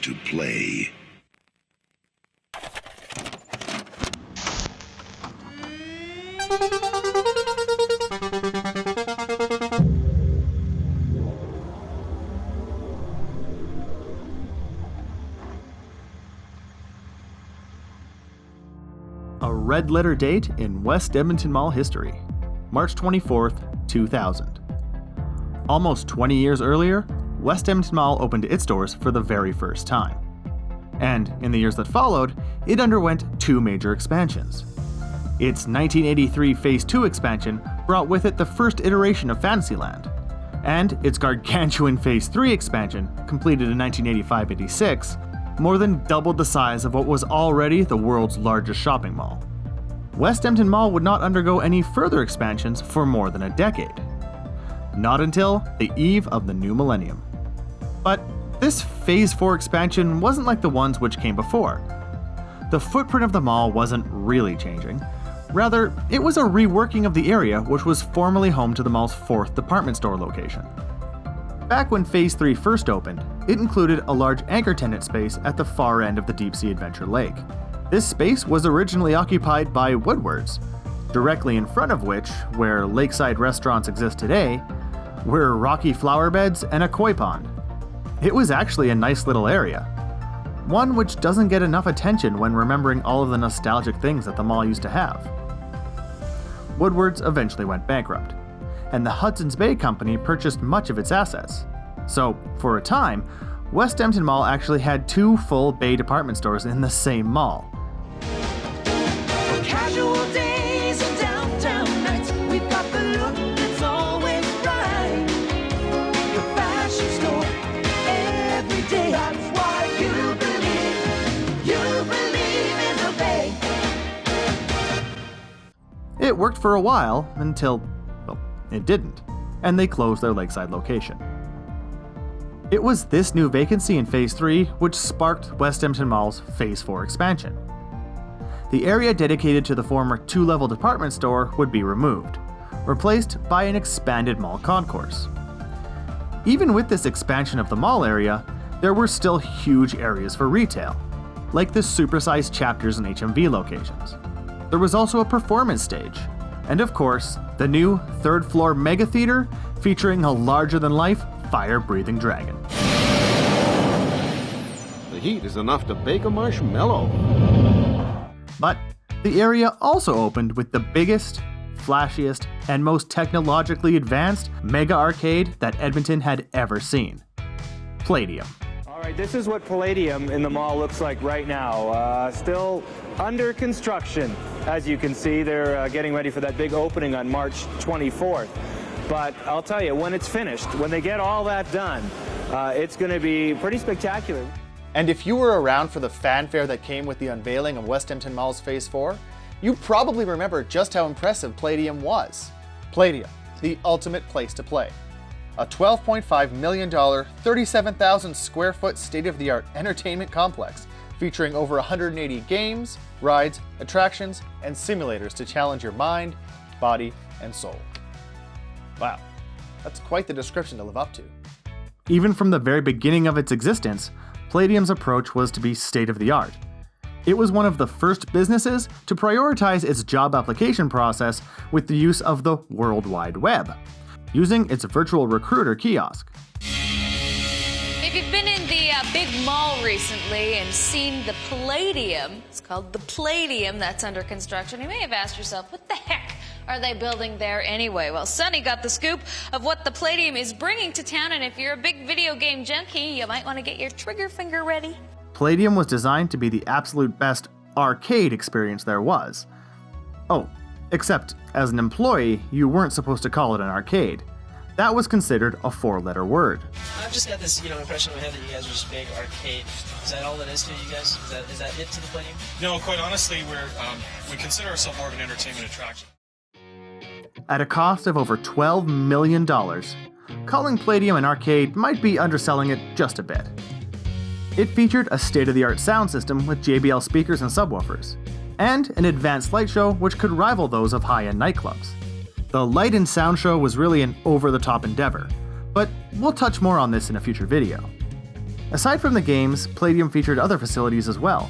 to play. A red letter date in West Edmonton Mall history, March 24th, 2000. Almost 20 years earlier, West Edmonton Mall opened its doors for the very first time. And in the years that followed, it underwent two major expansions. Its 1983 Phase 2 expansion brought with it the first iteration of Fantasyland, and its gargantuan Phase 3 expansion, completed in 1985-86, more than doubled the size of what was already the world's largest shopping mall. West Edmonton Mall would not undergo any further expansions for more than a decade. Not until the eve of the new millennium. But this Phase 4 expansion wasn't like the ones which came before. The footprint of the mall wasn't really changing. Rather, it was a reworking of the area which was formerly home to the mall's fourth department store location. Back when Phase 3 first opened, it included a large anchor tenant space at the far end of the Deep Sea Adventure Lake. This space was originally occupied by Woodward's, directly in front of which, where lakeside restaurants exist today, were rocky flower beds and a koi pond. It was actually a nice little area, one which doesn't get enough attention when remembering all of the nostalgic things that the mall used to have. Woodward's eventually went bankrupt, and the Hudson's Bay Company purchased much of its assets. So, for a time, West Edmonton Mall actually had two full bay department stores in the same mall. Casual days and downtown nights, we've got the look that's always right. Your fashion store, every day, that's why you believe in the Bay. It worked for a while until, well, it didn't, and they closed their lakeside location. It was this new vacancy in Phase 3 which sparked West Edmonton Mall's Phase 4 expansion. The area dedicated to the former two-level department store would be removed, replaced by an expanded mall concourse. Even with this expansion of the mall area, there were still huge areas for retail, like the supersized Chapters and HMV locations. There was also a performance stage, and of course, the new third-floor mega theater featuring a larger-than-life fire-breathing dragon. The heat is enough to bake a marshmallow. But the area also opened with the biggest, flashiest, and most technologically advanced mega arcade that Edmonton had ever seen. Palladium. All right, this is what Palladium in the mall looks like right now. Still under construction. As you can see, they're getting ready for that big opening on March 24th. But I'll tell you, when it's finished, when they get all that done, it's going to be pretty spectacular. And if you were around for the fanfare that came with the unveiling of West Edmonton Mall's Phase 4, you probably remember just how impressive Palladium was. Palladium, the ultimate place to play. A $12.5 million, 37,000 square foot state-of-the-art entertainment complex featuring over 180 games, rides, attractions, and simulators to challenge your mind, body, and soul. Wow, that's quite the description to live up to. Even from the very beginning of its existence, Palladium's approach was to be state-of-the-art. It was one of the first businesses to prioritize its job application process with the use of the World Wide Web, using its virtual recruiter kiosk. If you've been in the big mall recently and seen the Palladium, it's called the Palladium that's under construction, you may have asked yourself, what the heck are they building there anyway? Well, Sunny got the scoop of what the Palladium is bringing to town, and if you're a big video game junkie, you might want to get your trigger finger ready. Palladium was designed to be the absolute best arcade experience there was. Oh, except as an employee, you weren't supposed to call it an arcade. That was considered a four-letter word. I've just got this, impression in my head that you guys are just big arcade. Is that all it is to you guys? Is that it to the Palladium? No, quite honestly, we consider ourselves more of an entertainment attraction. At a cost of over $12 million, calling Palladium an arcade might be underselling it just a bit. It featured a state-of-the-art sound system with JBL speakers and subwoofers, and an advanced light show which could rival those of high-end nightclubs. The light and sound show was really an over-the-top endeavor, but we'll touch more on this in a future video. Aside from the games, Palladium featured other facilities as well.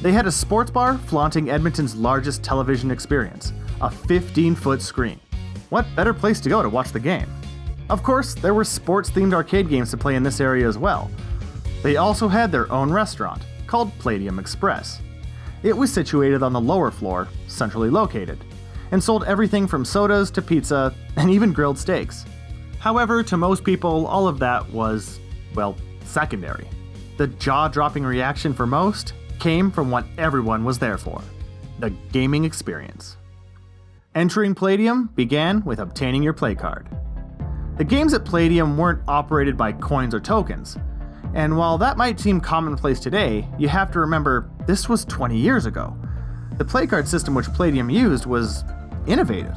They had a sports bar flaunting Edmonton's largest television experience, a 15-foot screen. What better place to go to watch the game? Of course, there were sports-themed arcade games to play in this area as well. They also had their own restaurant, called Palladium Express. It was situated on the lower floor, centrally located, and sold everything from sodas to pizza and even grilled steaks. However, to most people, all of that was, well, secondary. The jaw-dropping reaction for most came from what everyone was there for: the gaming experience. Entering Palladium began with obtaining your play card. The games at Palladium weren't operated by coins or tokens, and while that might seem commonplace today, you have to remember this was 20 years ago. The play card system which Palladium used was innovative.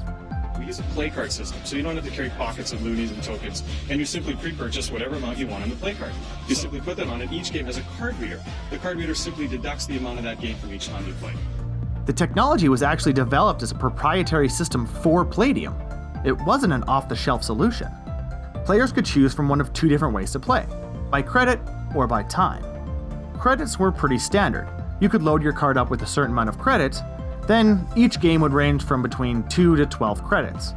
We use a play card system, so you don't have to carry pockets of loonies and tokens, and you simply pre-purchase whatever amount you want on the play card. You simply put them on, and each game has a card reader. The card reader simply deducts the amount of that game from each time you play. The technology was actually developed as a proprietary system for Palladium. It wasn't an off-the-shelf solution. Players could choose from one of two different ways to play: by credit or by time. Credits were pretty standard. You could load your card up with a certain amount of credits, then each game would range from between 2 to 12 credits.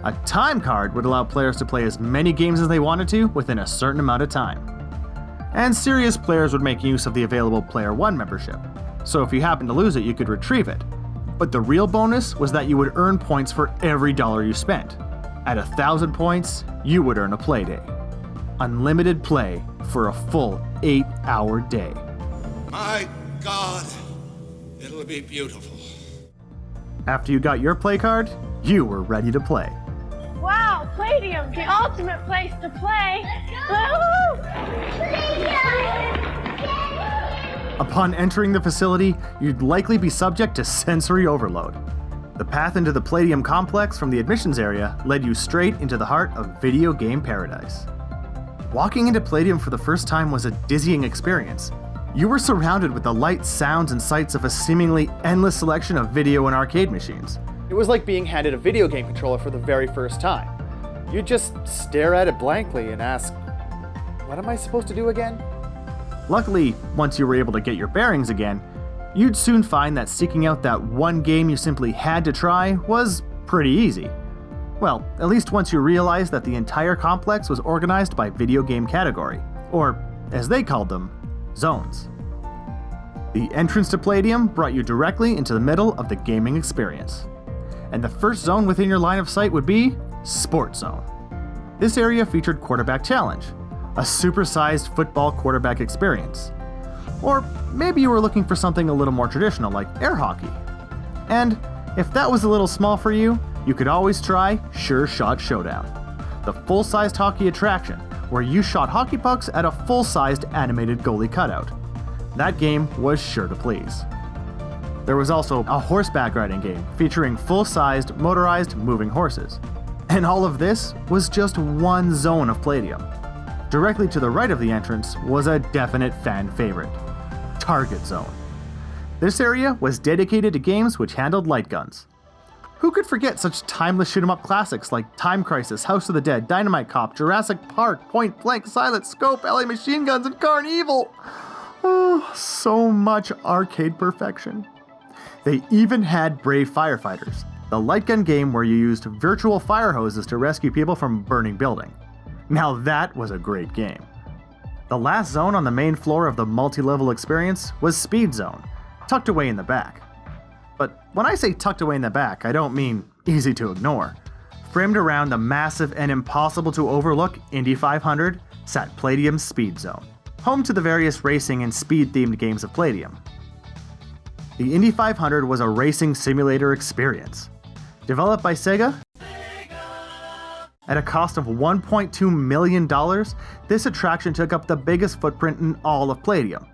A time card would allow players to play as many games as they wanted to within a certain amount of time. And serious players would make use of the available Player 1 membership, so if you happened to lose it, you could retrieve it. But the real bonus was that you would earn points for every dollar you spent. At 1,000 points, you would earn a play day. Unlimited play for a full 8-hour day. My God, it'll be beautiful. After you got your play card, you were ready to play. Wow, Palladium, the ultimate place to play. Upon entering the facility, you'd likely be subject to sensory overload. The path into the Palladium complex from the admissions area led you straight into the heart of video game paradise. Walking into Palladium for the first time was a dizzying experience. You were surrounded with the lights, sounds, and sights of a seemingly endless selection of video and arcade machines. It was like being handed a video game controller for the very first time. You'd just stare at it blankly and ask, what am I supposed to do again? Luckily, once you were able to get your bearings again, you'd soon find that seeking out that one game you simply had to try was pretty easy. Well, at least once you realized that the entire complex was organized by video game category, or as they called them, zones. The entrance to Palladium brought you directly into the middle of the gaming experience. And the first zone within your line of sight would be Sports Zone. This area featured Quarterback Challenge, a supersized football quarterback experience. Or maybe you were looking for something a little more traditional like air hockey. And if that was a little small for you, you could always try Sure Shot Showdown, the full-sized hockey attraction where you shot hockey pucks at a full-sized animated goalie cutout. That game was sure to please. There was also a horseback riding game featuring full-sized motorized moving horses. And all of this was just one zone of Palladium. Directly to the right of the entrance was a definite fan favorite, Target Zone. This area was dedicated to games which handled light guns. Who could forget such timeless shoot-'em-up classics like Time Crisis, House of the Dead, Dynamite Cop, Jurassic Park, Point Blank, Silent Scope, LA Machine Guns, and Carnival? Oh, so much arcade perfection. They even had Brave Firefighters, the light gun game where you used virtual fire hoses to rescue people from a burning building. Now that was a great game. The last zone on the main floor of the multi-level experience was Speed Zone, tucked away in the back. But when I say tucked away in the back, I don't mean easy to ignore. Framed around the massive and impossible to overlook Indy 500 sat Palladium's Speed Zone, home to the various racing and speed-themed games of Palladium. The Indy 500 was a racing simulator experience. Developed by Sega, at a cost of $1.2 million, this attraction took up the biggest footprint in all of Palladium.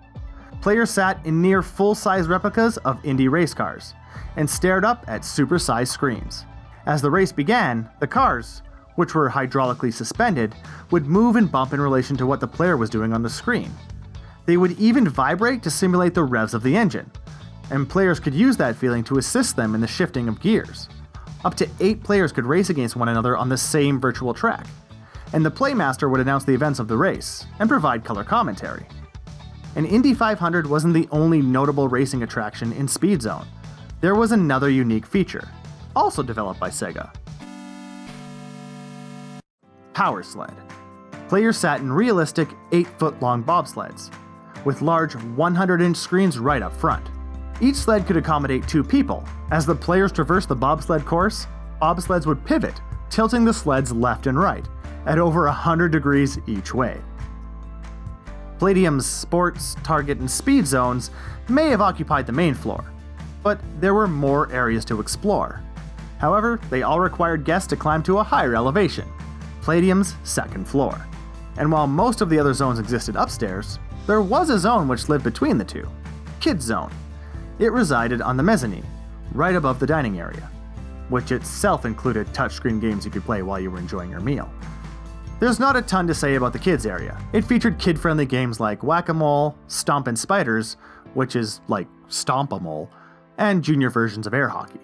Players sat in near full-size replicas of Indy race cars and stared up at super-sized screens. As the race began, the cars, which were hydraulically suspended, would move and bump in relation to what the player was doing on the screen. They would even vibrate to simulate the revs of the engine, and players could use that feeling to assist them in the shifting of gears. Up to 8 players could race against one another on the same virtual track. and the Playmaster would announce the events of the race and provide color commentary. And Indy 500 wasn't the only notable racing attraction in Speed Zone. There was another unique feature, also developed by Sega. Power Sled. Players sat in realistic 8-foot-long bobsleds, with large 100-inch screens right up front. Each sled could accommodate 2 people. As the players traversed the bobsled course, bobsleds would pivot, tilting the sleds left and right, at over 100 degrees each way. Palladium's sports, target, and speed zones may have occupied the main floor, but there were more areas to explore. However, they all required guests to climb to a higher elevation, Palladium's second floor. And while most of the other zones existed upstairs, there was a zone which lived between the two, Kids Zone. It resided on the mezzanine, right above the dining area, which itself included touchscreen games you could play while you were enjoying your meal. There's not a ton to say about the kids area. It featured kid-friendly games like Whack-A-Mole, Stompin' Spiders, which is like Stomp-A-Mole, and junior versions of air hockey.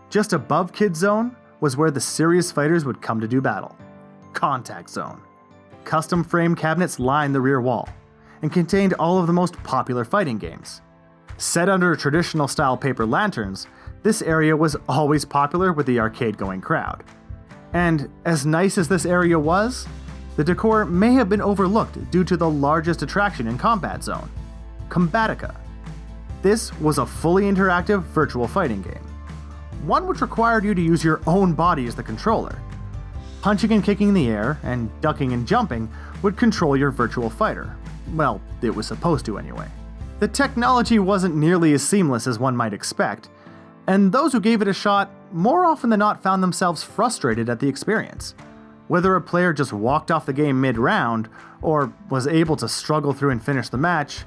Just above Kids Zone was where the serious fighters would come to do battle. Contact Zone. Custom frame cabinets lined the rear wall, and contained all of the most popular fighting games. Set under traditional style paper lanterns, this area was always popular with the arcade-going crowd. And as nice as this area was, the decor may have been overlooked due to the largest attraction in Combat Zone, Combatica. This was a fully interactive virtual fighting game, one which required you to use your own body as the controller. Punching and kicking in the air, and ducking and jumping would control your virtual fighter. Well, it was supposed to anyway. The technology wasn't nearly as seamless as one might expect, and those who gave it a shot more often than not found themselves frustrated at the experience. Whether a player just walked off the game mid-round, or was able to struggle through and finish the match,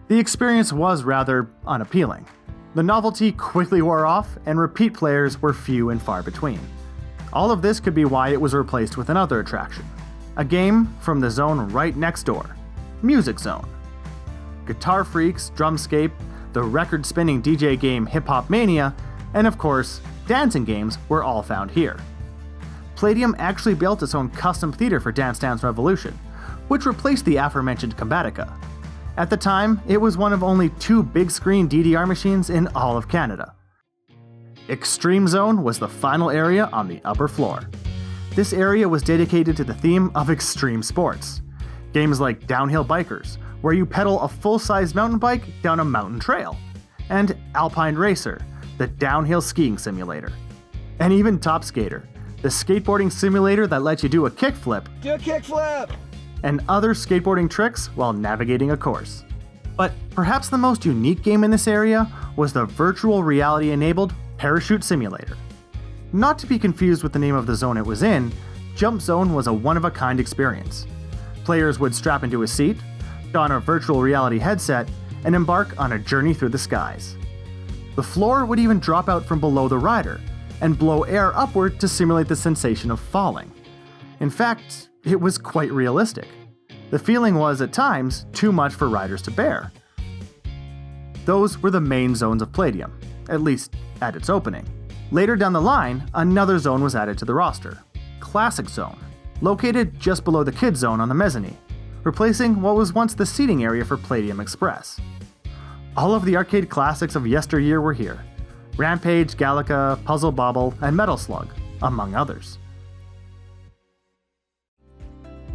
the experience was rather unappealing. The novelty quickly wore off, and repeat players were few and far between. All of this could be why it was replaced with another attraction, a game from the zone right next door, Music Zone. Guitar Freaks, Drumscape, the record-spinning DJ game Hip Hop Mania, and of course, dancing games were all found here. Palladium actually built its own custom theater for Dance Dance Revolution, which replaced the aforementioned Combatica. At the time, it was one of only 2 big-screen DDR machines in all of Canada. Extreme Zone was the final area on the upper floor. This area was dedicated to the theme of extreme sports. Games like Downhill Bikers, where you pedal a full-size mountain bike down a mountain trail, and Alpine Racer, the downhill skiing simulator. And even Top Skater, the skateboarding simulator that lets you do a kickflip. Do a kickflip! And other skateboarding tricks while navigating a course. But perhaps the most unique game in this area was the virtual reality-enabled Parachute Simulator. Not to be confused with the name of the zone it was in, Jump Zone was a one-of-a-kind experience. Players would strap into a seat, don a virtual reality headset, and embark on a journey through the skies. The floor would even drop out from below the rider, and blow air upward to simulate the sensation of falling. In fact, it was quite realistic. The feeling was, at times, too much for riders to bear. Those were the main zones of Palladium, at least at its opening. Later down the line, another zone was added to the roster, Classic Zone, located just below the Kids Zone on the mezzanine, replacing what was once the seating area for Palladium Express. All of the arcade classics of yesteryear were here: Rampage, Galaga, Puzzle Bobble, and Metal Slug, among others.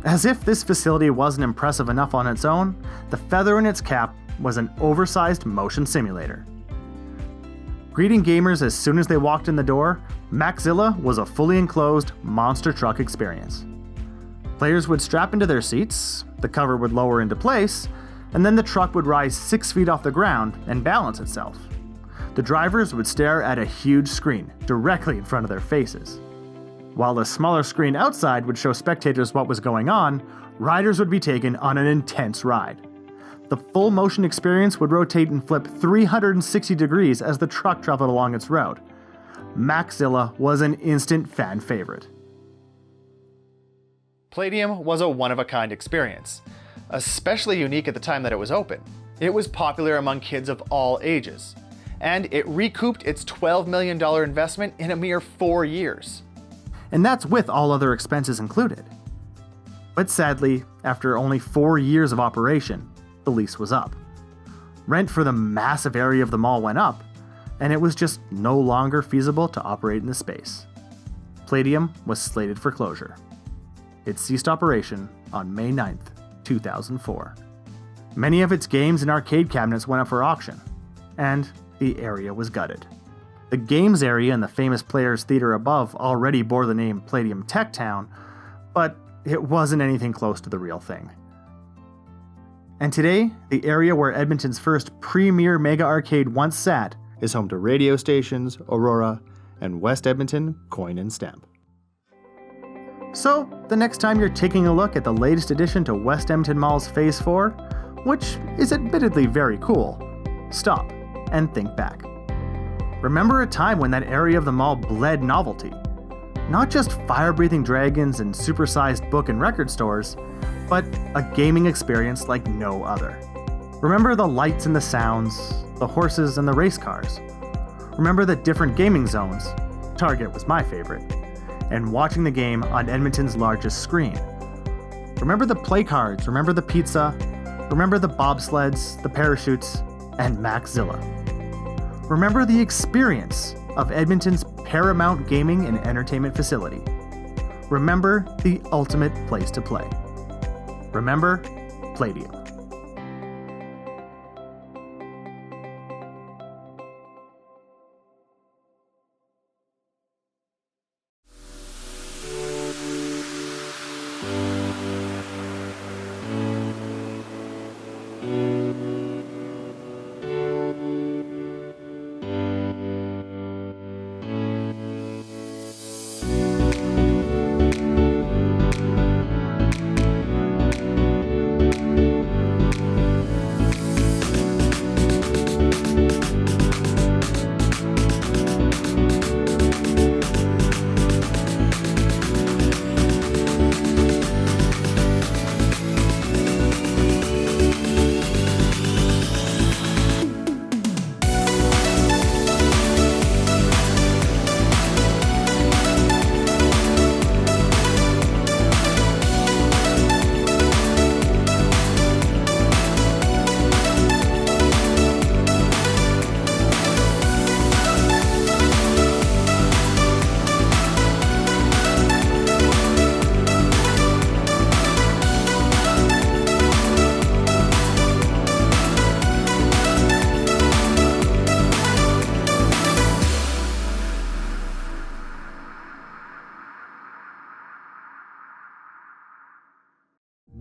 As if this facility wasn't impressive enough on its own, the feather in its cap was an oversized motion simulator. Greeting gamers as soon as they walked in the door, Maxzilla was a fully enclosed monster truck experience. Players would strap into their seats, the cover would lower into place, and then the truck would rise 6 feet off the ground and balance itself. The drivers would stare at a huge screen directly in front of their faces. While a smaller screen outside would show spectators what was going on, riders would be taken on an intense ride. The full motion experience would rotate and flip 360 degrees as the truck traveled along its route. Maxzilla was an instant fan favorite. Palladium was a one-of-a-kind experience, especially unique at the time that it was open. It was popular among kids of all ages, and it recouped its $12 million investment in a mere 4 years. And that's with all other expenses included. But sadly, after only 4 years of operation, the lease was up. Rent for the massive area of the mall went up, and it was just no longer feasible to operate in the space. Palladium was slated for closure. It ceased operation on May 9th, 2004. Many of its games and arcade cabinets went up for auction, and the area was gutted. The games area in the famous Players Theater above already bore the name Palladium Tech Town, but it wasn't anything close to the real thing. And today, the area where Edmonton's first premier mega arcade once sat is home to radio stations, Aurora, and West Edmonton Coin and Stamp. So, the next time you're taking a look at the latest addition to West Edmonton Mall's Phase 4, which is admittedly very cool, stop and think back. Remember a time when that area of the mall bled novelty. Not just fire-breathing dragons and supersized book and record stores, but a gaming experience like no other. Remember the lights and the sounds, the horses and the race cars. Remember the different gaming zones. Target was my favorite. And watching the game on Edmonton's largest screen. Remember the play cards, remember the pizza, remember the bobsleds, the parachutes, and Maxzilla. Remember the experience of Edmonton's paramount gaming and entertainment facility. Remember the ultimate place to play. Remember Palladium.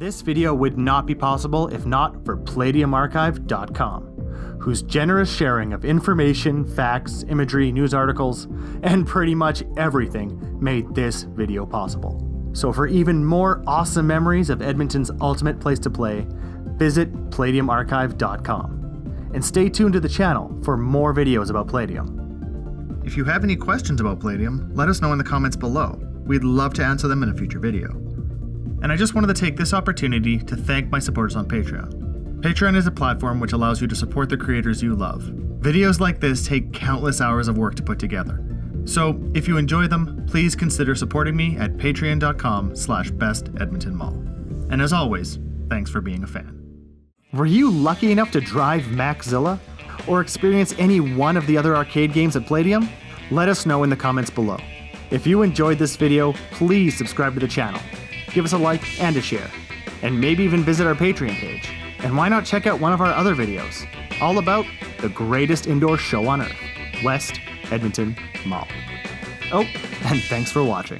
This video would not be possible if not for PalladiumArchive.com, whose generous sharing of information, facts, imagery, news articles, and pretty much everything made this video possible. So for even more awesome memories of Edmonton's ultimate place to play, visit PalladiumArchive.com. And stay tuned to the channel for more videos about Palladium. If you have any questions about Palladium, let us know in the comments below. We'd love to answer them in a future video. And I just wanted to take this opportunity to thank my supporters on Patreon. Patreon is a platform which allows you to support the creators you love. Videos like this take countless hours of work to put together. So if you enjoy them, please consider supporting me at patreon.com/bestedmontonmall. And as always, thanks for being a fan. Were you lucky enough to drive Maxzilla or experience any one of the other arcade games at Palladium? Let us know in the comments below. If you enjoyed this video, please subscribe to the channel. Give us a like and a share, and maybe even visit our Patreon page. And why not check out one of our other videos, all about the greatest indoor show on earth, West Edmonton Mall. Oh, and thanks for watching.